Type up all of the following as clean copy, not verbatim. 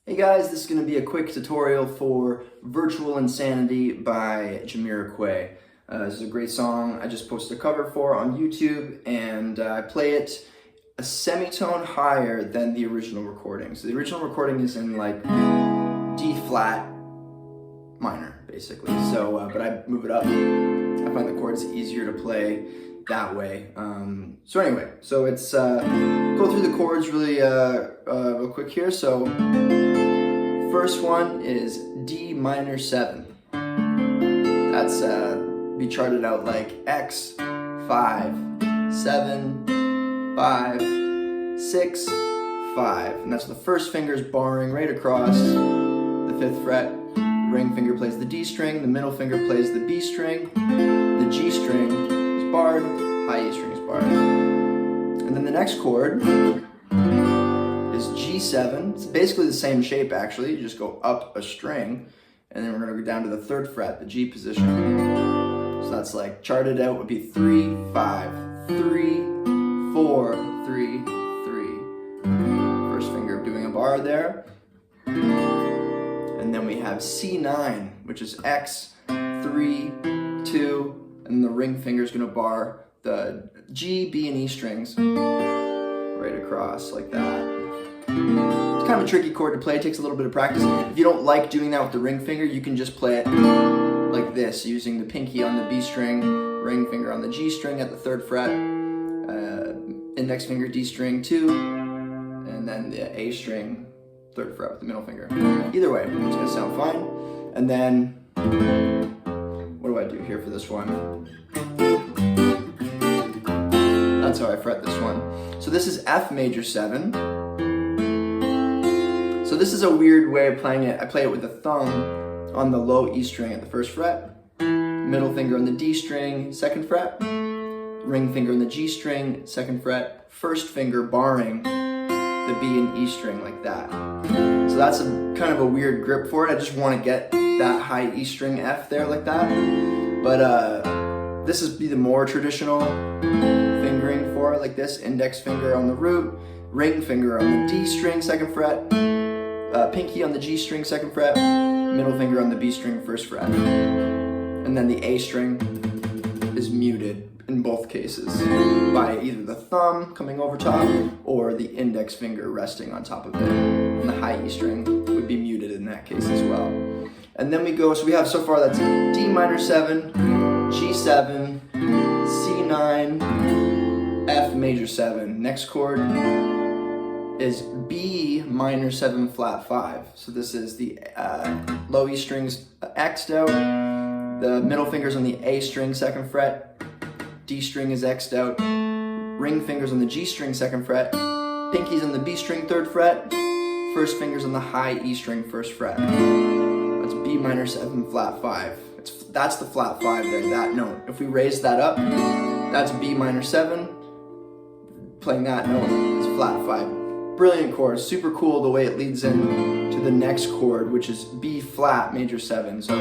Hey guys, this is going to be a quick tutorial for Virtual Insanity by Jamiroquai. This is a great song I just posted a cover for on YouTube, and I play it a semitone higher than the original recording. So the original recording is in like D flat minor, basically. But I move it up. I find the chords easier to play that way. So it's go through the chords really real quick here. So first one is D minor 7. That's be charted out like X 5 7 5 6 5, and that's the first finger's barring right across the 5th fret. The ring finger plays the D string, the middle finger plays the B string, the G string is barred, high E string is barred. And then the next chord is G7. It's basically the same shape actually, you just go up a string, and then we're going to go down to the 3rd fret, the G position. So that's like charted out would be 3 5 3 4 3 3. First finger doing a bar there. And then we have C9, which is X 3 2, and the ring finger is going to bar the G, B, and E strings right across like that. It's kind of a tricky chord to play, it takes a little bit of practice. If you don't like doing that with the ring finger, you can just play it like this, using the pinky on the B string, ring finger on the G string at the 3rd fret, index finger D string 2, and then the A string 3rd fret with the middle finger. Either way, it's going to sound fine. And then, what do I do here for this one? That's how I fret this one. So this is F major 7. So this is a weird way of playing it. I play it with the thumb on the low E string at the 1st fret, middle finger on the D string, 2nd fret, ring finger on the G string, 2nd fret, first finger barring the B and E string like that. So that's a kind of a weird grip for it. I just want to get that high E string F there like that. But this is be the more traditional fingering for it, like this: index finger on the root, ring finger on the D string, 2nd fret, pinky on the G string, 2nd fret, middle finger on the B string, 1st fret. And then the A string is muted in both cases by either the thumb coming over top or the index finger resting on top of it. And the high E string would be muted in that case as well. And then we go, so we have so far that's D minor 7, G7, C9, F major 7. Next chord is B minor 7 flat 5. So this is the low E strings X'd out, the middle finger's on the A string, 2nd fret, D string is X'd out, ring fingers on the G string, 2nd fret, pinky's on the B string, 3rd fret, first finger's on the high E string, 1st fret. That's B minor 7 flat 5. That's the flat 5 there, that note. If we raise that up, that's B minor 7. Playing that note is flat 5. Brilliant chord, super cool the way it leads in to the next chord, which is B flat major 7. So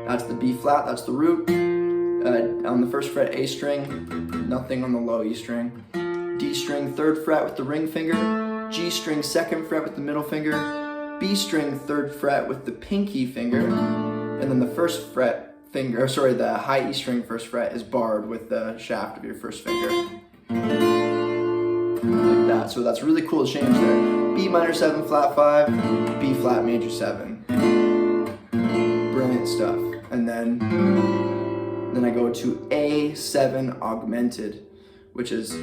that's the B flat, that's the root. On the 1st fret, A string, nothing on the low E string. D string, 3rd fret with the ring finger. G string, 2nd fret with the middle finger. B string, 3rd fret with the pinky finger. And then the 1st fret finger, the high E string 1st fret is barred with the shaft of your 1st finger. Like that. So that's really cool change there. B minor 7 flat 5, B flat major 7. Brilliant stuff. And then I go to A7 augmented, which is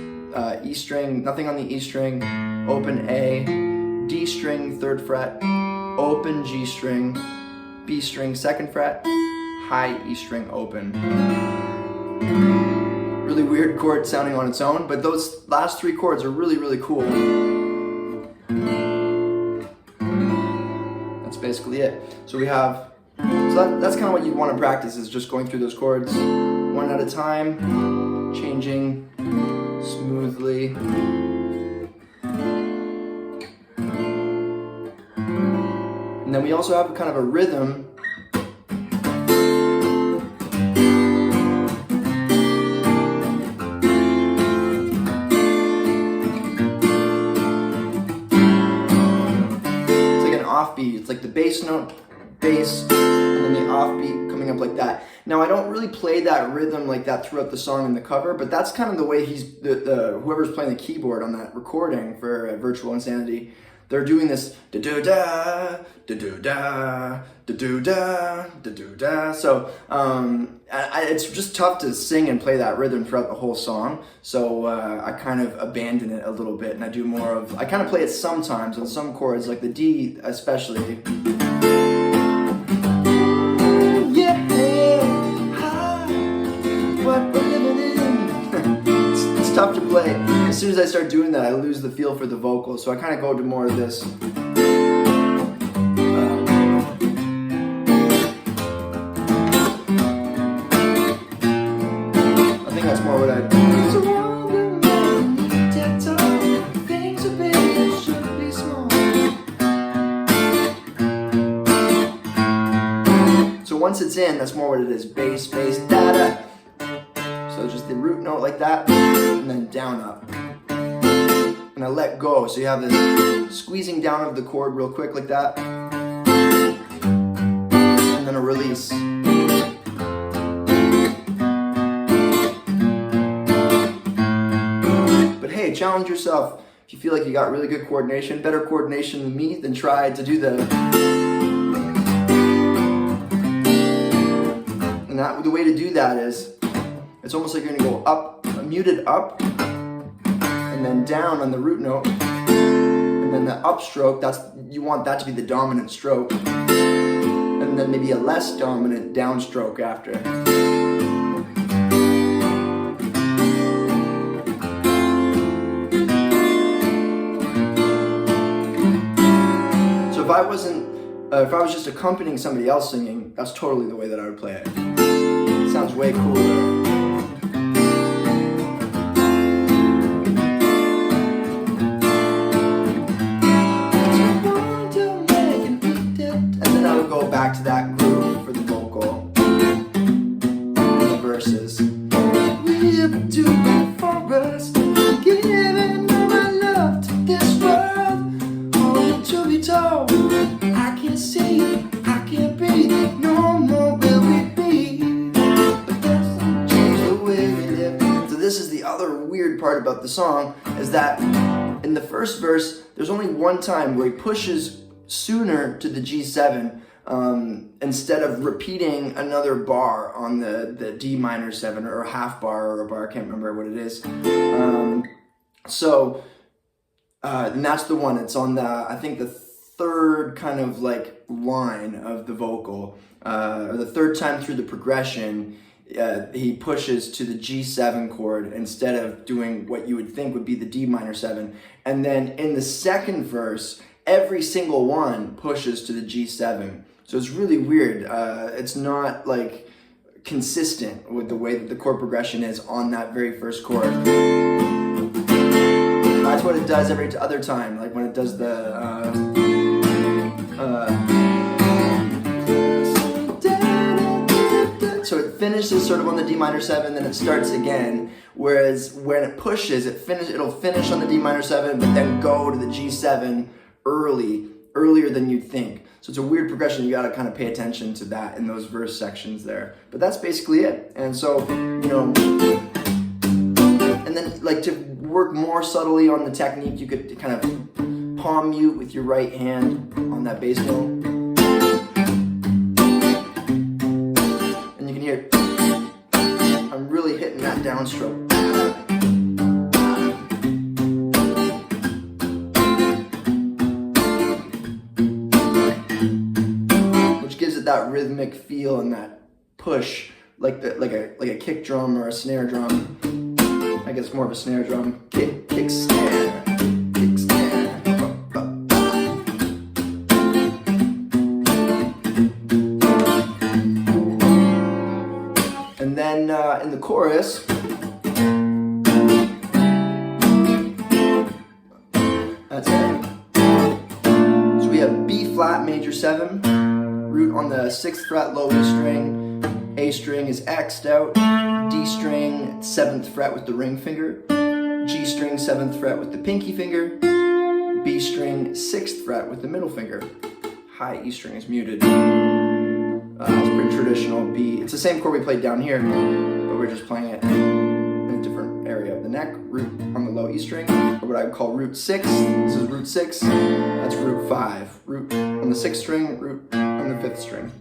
E string, nothing on the E string, open A, D string 3rd fret, open G string, B string 2nd fret, high E string open. Really weird chord sounding on its own, but those last 3 chords are really, really cool. That's basically it. So we have, that's kind of what you want to practice, is just going through those chords one at a time, changing smoothly. And then we also have kind of a rhythm. offbeat. It's like the bass note, bass, and then the offbeat coming up like that. Now I don't really play that rhythm like that throughout the song in the cover, but that's kind of the way whoever's playing the keyboard on that recording for Virtual Insanity, they're doing this da-do-da, da-do-da, da-do-da, da-do-da. So it's just tough to sing and play that rhythm throughout the whole song. So I kind of abandon it a little bit, and I do more of, I kind of play it sometimes on some chords, like the D especially. It's tough to play. As soon as I start doing that, I lose the feel for the vocals, so I kind of go to more of this. I think that's more what I do. So once it's in, that's more what it is. Bass, bass, da-da. So just the root note like that, and then down up. And I let go, so you have this squeezing down of the chord real quick like that. And then a release. But hey, challenge yourself. If you feel like you got really good coordination, better coordination than me, then try to do the... And the way to do that is, it's almost like you're gonna go up, muted up, and then down on the root note, and then the upstroke, you want that to be the dominant stroke, and then maybe a less dominant downstroke after. So if I was just accompanying somebody else singing, that's totally the way that I would play it. It sounds way cooler. Back to that groove for the vocal and the verses. We're doing for us, giving all my love to this world. Only to be told, I can't see, I can't breathe, no more will we be. But that's not change the way we live. So this is the other weird part about the song, is that in the first verse, there's only one time where he pushes sooner to the G7. Instead of repeating another bar on the D minor 7 or a half bar or a bar, I can't remember what it is. And that's the one. It's on I think the third kind of like line of the vocal, or the third time through the progression. He pushes to the G7 chord instead of doing what you would think would be the D minor 7. And then in the second verse, every single one pushes to the G7. So it's really weird. It's not like consistent with the way that the chord progression is on that very first chord. That's what it does every other time, like when it does the so it finishes sort of on the D minor 7, then it starts again. Whereas when it pushes, it'll finish on the D minor 7, but then go to the G7 earlier than you'd think. So it's a weird progression. You got to kind of pay attention to that in those verse sections there. But that's basically it. And so, you know, and then like to work more subtly on the technique, you could kind of palm mute with your right hand on that bass note. And you can hear, I'm really hitting that downstroke. That rhythmic feel and that push, like a kick drum or a snare drum. I guess more of a snare drum. Kick snare, kick snare. And then in the chorus, that's it. So we have B flat major 7. Root on the 6th fret, low E string. A string is X'd out. D string, 7th fret with the ring finger. G string, 7th fret with the pinky finger. B string, 6th fret with the middle finger. high E string is muted. It's pretty traditional B. It's the same chord we played down here, but we're just playing it in a different area of the neck. Root on the low E string, or what I would call root 6. This is root 6. That's root 5. Root on the 6th string, root on the 5th string.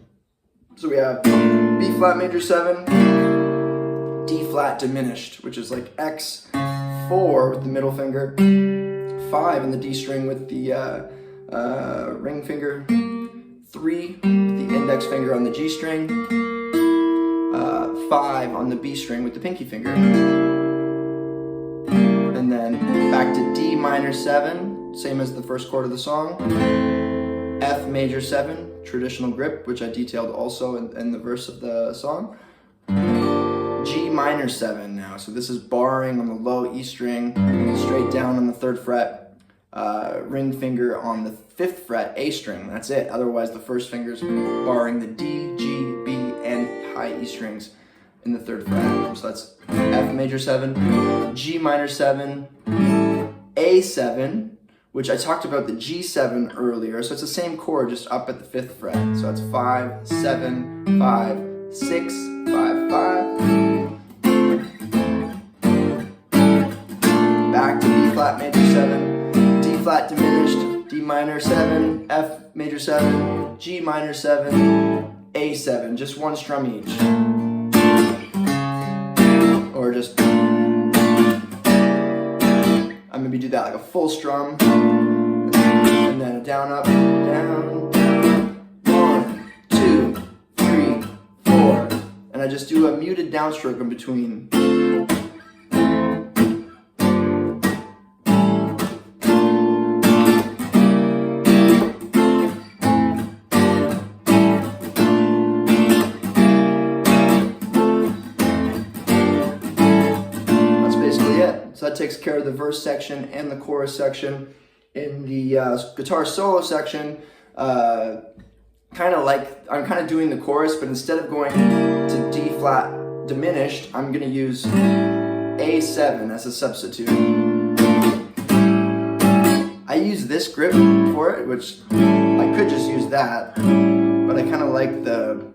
So we have B flat major 7, D flat diminished, which is like X, 4 with the middle finger, 5 in the D string with the ring finger, 3 with the index finger on the G string, 5 on the B string with the pinky finger, and then back to D minor 7, same as the first chord of the song, F major 7, traditional grip, which I detailed also in the verse of the song, G minor 7 now, so this is barring on the low E string, straight down on the 3rd fret, ring finger on the 5th fret A string, that's it. Otherwise the first finger's barring the D, G, B, and high E strings in the 3rd fret. So that's F major 7, G minor 7, A7, which I talked about the G7 earlier, so it's the same chord, just up at the 5th fret. So that's 5, 7, 5, 6, 5, 5. Back to B flat major 7, D flat diminished, D minor 7, F major 7, G minor 7, A7, just one strum each. Or just, I maybe do that like a full strum, and then a down, up, down, down, 1, 2, 3, 4, and I just do a muted downstroke in between. So that takes care of the verse section and the chorus section. In the guitar solo section, I'm kind of doing the chorus, but instead of going to D flat diminished, I'm going to use A7 as a substitute. I use this grip for it, which I could just use that, but I kind of like the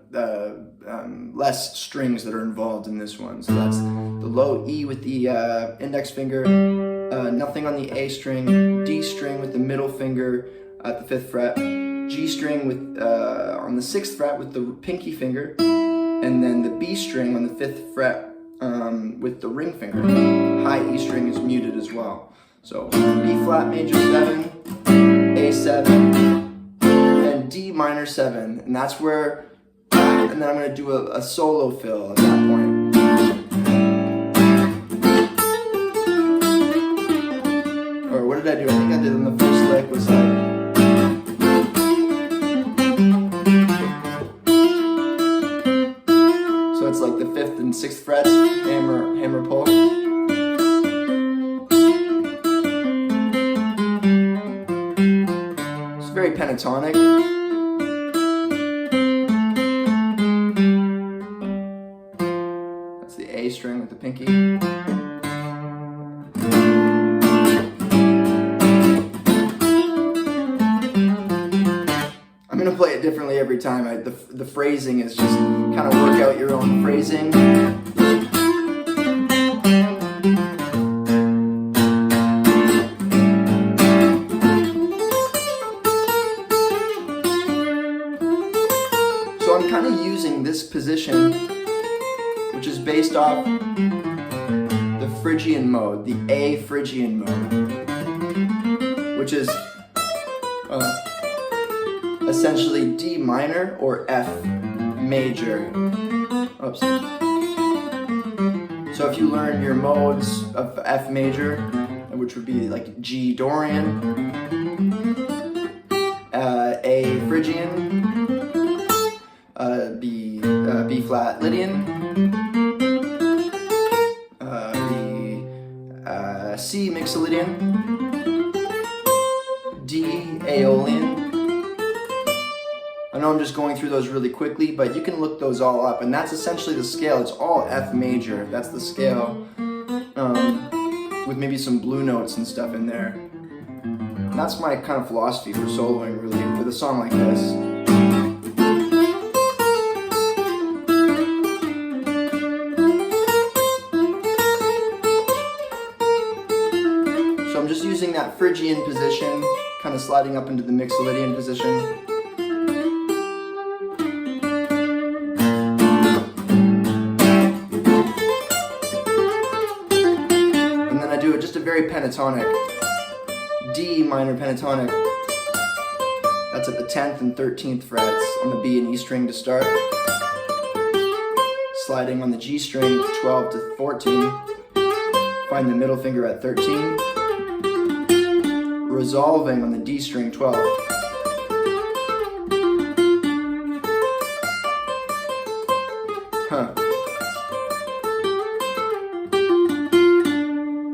less strings that are involved in this one. So that's the low E with the index finger, nothing on the A string, D string with the middle finger at the 5th fret, G string with on the 6th fret with the pinky finger, and then the B string on the 5th fret with the ring finger. High E string is muted as well. So B flat major 7, A7, and D minor 7, and that's where. And then I'm going to do a solo fill at that point. Or what did I do? I think I did in the first lick was like. So it's like the 5th and 6th frets, hammer, pull. It's very pentatonic. A string with the pinky. I'm going to play it differently every time. The phrasing is just kind of work out your own phrasing. So I'm kind of using this position, which is based off the Phrygian mode, the A Phrygian mode, which is essentially D minor or F major. Oops. So if you learn your modes of F major, which would be like G Dorian, A Phrygian, B flat Lydian, C Mixolydian, D Aeolian. I know I'm just going through those really quickly, but you can look those all up, and that's essentially the scale. It's all F major. That's the scale, with maybe some blue notes and stuff in there. And that's my kind of philosophy for soloing, really, with a song like this. So I'm just using that Phrygian position, kind of sliding up into the Mixolydian position. Just a very pentatonic, D minor pentatonic. That's at the 10th and 13th frets on the B and E string to start. Sliding on the G string 12 to 14. Find the middle finger at 13. Resolving on the D string 12.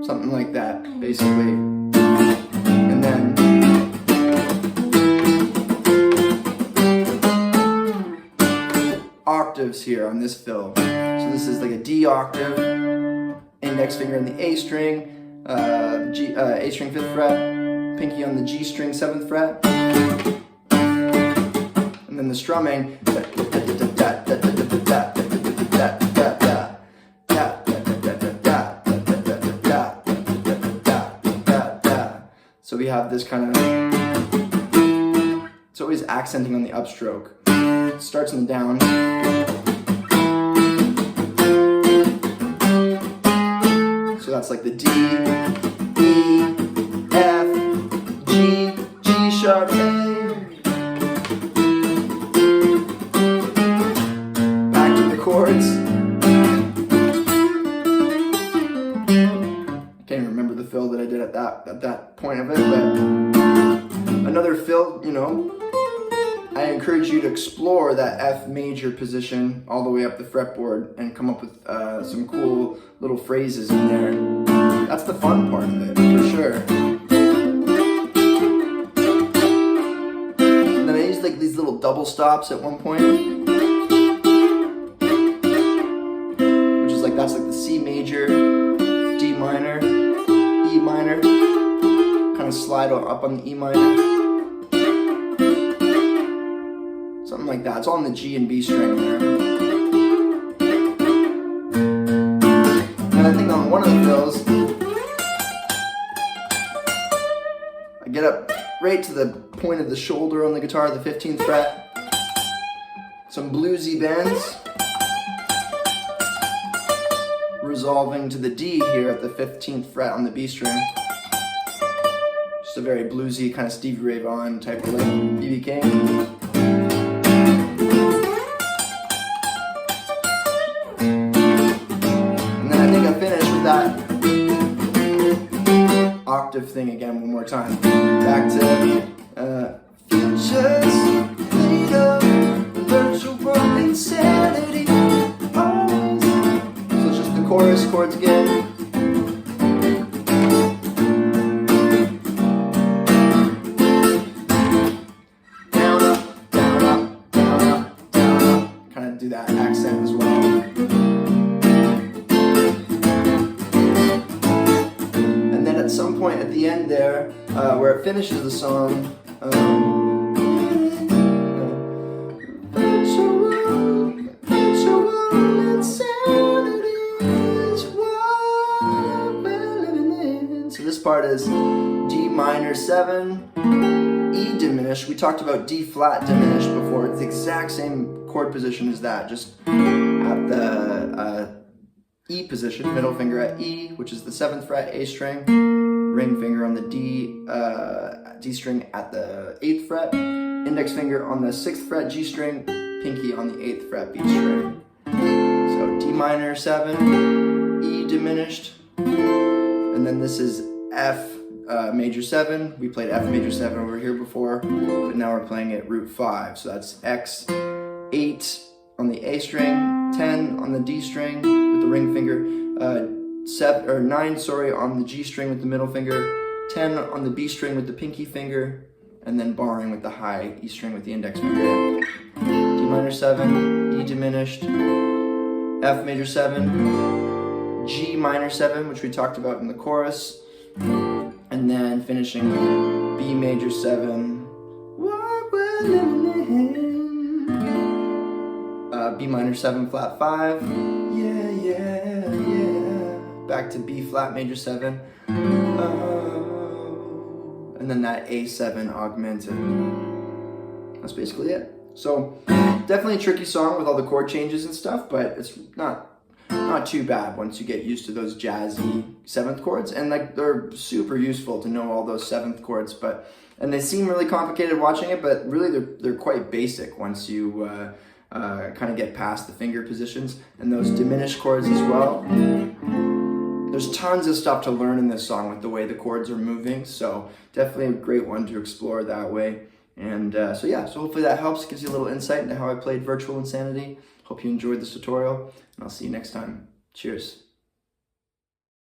Something like that, basically. And then octaves here on this fill. So this is like a D octave, index finger on the A string, A string 5th fret, pinky on the G string 7th fret, and then the strumming. So we have this kind of, it's always accenting on the upstroke. It starts in the down. So that's like the D, E, F, G, G sharp, A. Back to the chords. I can't even remember the fill that I did at that point of it, but another fill, you know, I encourage you to explore that F major position all the way up the fretboard and come up with some cool little phrases in there. That's the fun part of it, for sure. And then I used like these little double stops at one point, which is like, that's like the C major, D minor, E minor, kind of slide up on the E minor. Something like that. It's all on the G and B string there. And I think on one of the fills, I get up right to the point of the shoulder on the guitar, the 15th fret. Some bluesy bends. Resolving to the D here at the 15th fret on the B string. Just a very bluesy kind of Stevie Ray Vaughan type of like B.B. King. That octave thing again one more time. Back to futures made of virtual insanity. So it's just the chorus chords again. Down, up, down, up, down, up, down, up. Kind of do that accent as well. At some point at the end there, where it finishes the song, so this part is D minor 7, E diminished. We talked about D flat diminished before. It's the exact same chord position as that, just at the E position, middle finger at E, which is the 7th fret, A string, ring finger on the D string at the 8th fret, index finger on the 6th fret, G string, pinky on the 8th fret, B string. So D minor 7, E diminished, and then this is F major 7. We played F major 7 over here before, but now we're playing it root 5. So that's X 8 on the A string, 10 on the D string with the ring finger, 9 on the G string with the middle finger, 10 on the B string with the pinky finger, and then barring with the high E string with the index finger. D minor 7, E diminished, F major 7, G minor 7, which we talked about in the chorus, and then finishing B major 7. What will E minor 7 flat 5, yeah, yeah, yeah, back to B flat major 7, and then that A7 augmented. That's basically it. So definitely a tricky song with all the chord changes and stuff, but it's not too bad once you get used to those jazzy 7th chords, and like they're super useful to know all those 7th chords, and they seem really complicated watching it, but really they're quite basic once you kind of get past the finger positions and those diminished chords as well. There's tons of stuff to learn in this song with the way the chords are moving, so definitely a great one to explore that way. And so hopefully that helps, gives you a little insight into how I played Virtual Insanity. Hope you enjoyed this tutorial, and I'll see you next time. Cheers.